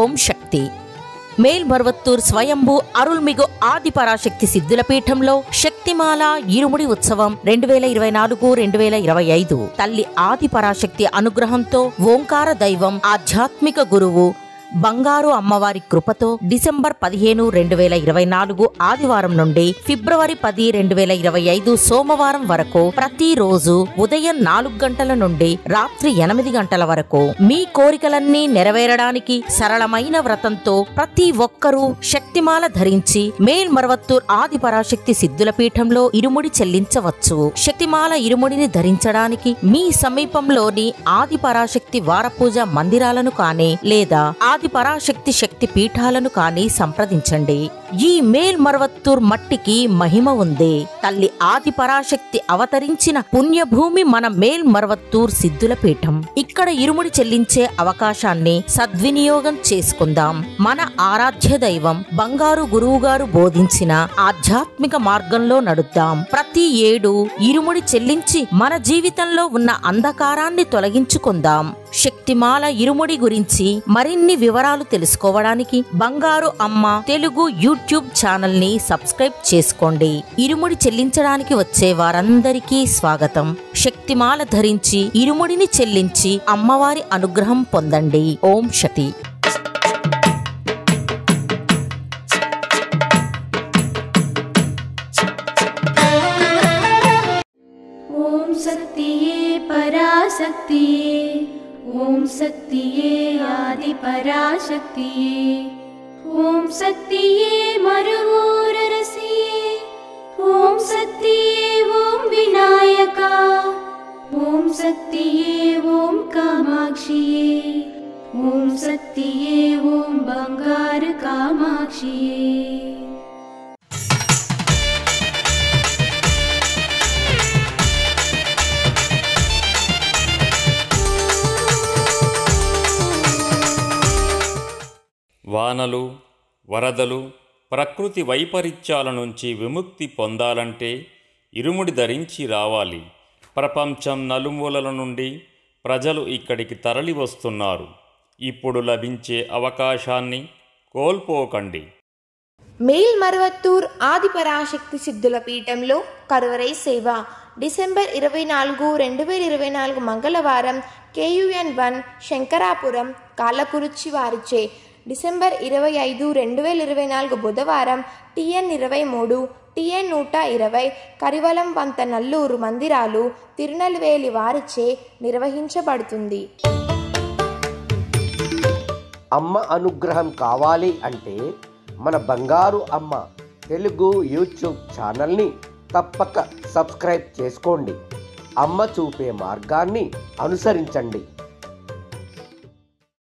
ఓం శక్తి. మేల్మరువత్తూర్ స్వయంభూ అరుల్మిగు ఆదిపరాశక్తి సిద్ధుల పీఠంలో శక్తిమాల ఇరుముడి ఉత్సవం 2024-2025 తల్లి ఆదిపరాశక్తి అనుగ్రహంతో ఓంకార దైవం ఆధ్యాత్మిక గురువు బంగారు అమ్మవారి కృపతో డిసెంబర్ 15, 2024 ఆదివారం నుండి ఫిబ్రవరి 10, 2025 సోమవారం వరకు ప్రతిరోజు ఉదయం 4 గంటల నుండి రాత్రి 8 గంటల వరకు మీ కోరికలన్నీ నెరవేరడానికి సరళమైన వ్రతంతో ప్రతి ఒక్కరూ శక్తిమాల ధరించి మేల్మరువత్తూర్ ఆదిపరాశక్తి సిద్ధుల పీఠంలో ఇరుముడి చెల్లించవచ్చు. శక్తిమాల ఇరుముడిని ధరించడానికి మీ సమీపంలోని ఆదిపరాశక్తి వారపూజ మందిరాలను కానీ లేదా ఆదిపరాశక్తి శక్తి పీఠాలను కానీ సంప్రదించండి. ఈ మేల్మరువత్తూర్ మట్టికి మహిమ ఉంది. తల్లి ఆదిపరాశక్తి అవతరించిన పుణ్యభూమి మన మేల్మరువత్తూర్ సిద్ధుల పీఠం. ఇక్కడ ఇరుముడి చెల్లించే అవకాశాన్ని సద్వినియోగం చేసుకుందాం. మన ఆరాధ్య దైవం బంగారు గురువుగారు బోధించిన ఆధ్యాత్మిక మార్గంలో నడుద్దాం. ప్రతి ఏడు ఇరుముడి చెల్లించి మన జీవితంలో ఉన్న అంధకారాన్ని తొలగించుకుందాం. శక్తిమాల ఇరుముడి గురించి మరిన్ని వివరాలు తెలుసుకోవడానికి బంగారు అమ్మ తెలుగు యూట్యూబ్ ఛానల్ ని సబ్స్క్రైబ్ చేసుకోండి. ఇరుముడి చెల్లించడానికి వచ్చే వారందరికీ స్వాగతం. శక్తిమాల ధరించి ఇరుముడిని చెల్లించి అమ్మవారి అనుగ్రహం పొందండి. ఓం శక్తి. ఓం శక్తియే పరాశక్తియే, ఓం శక్తియే ఆదిపరాశక్తియే, ఓం శక్తియే మరువూరరసియే, ఓం శక్తియే ఓం వినాయక, ఓం శక్తియే ఓం కామాక్షియే, ఓం శక్తియే ఓం బంగారు కామాక్షియే. వానలు, వరదలు, ప్రకృతి వైపరీత్యాల నుంచి విముక్తి పొందాలంటే ఇరుముడి ధరించి రావాలి. ప్రపంచం నలుమూలల నుండి ప్రజలు ఇక్కడికి తరలి వస్తున్నారు. ఇప్పుడు లభించే అవకాశాన్ని కోల్పోకండి. మేల్మరువత్తూర్ ఆదిపరాశక్తి సిద్ధుల పీఠంలో కరువరై సేవ డిసెంబర్ 24, 2024 మంగళవారం KUN1 శంకరాపురం కాళ్ళకురిచి వారిచే, డిసెంబర్ 25, 2024 బుధవారం TN23, TN120 కరివలం వంత నల్లూరు మందిరాలు తిరునల్వేలి వారిచే నిర్వహించబడుతుంది. అమ్మ అనుగ్రహం కావాలి అంటే మన బంగారు అమ్మ తెలుగు యూట్యూబ్ ఛానల్ని తప్పక సబ్స్క్రైబ్ చేసుకోండి. అమ్మ చూపే మార్గాన్ని అనుసరించండి.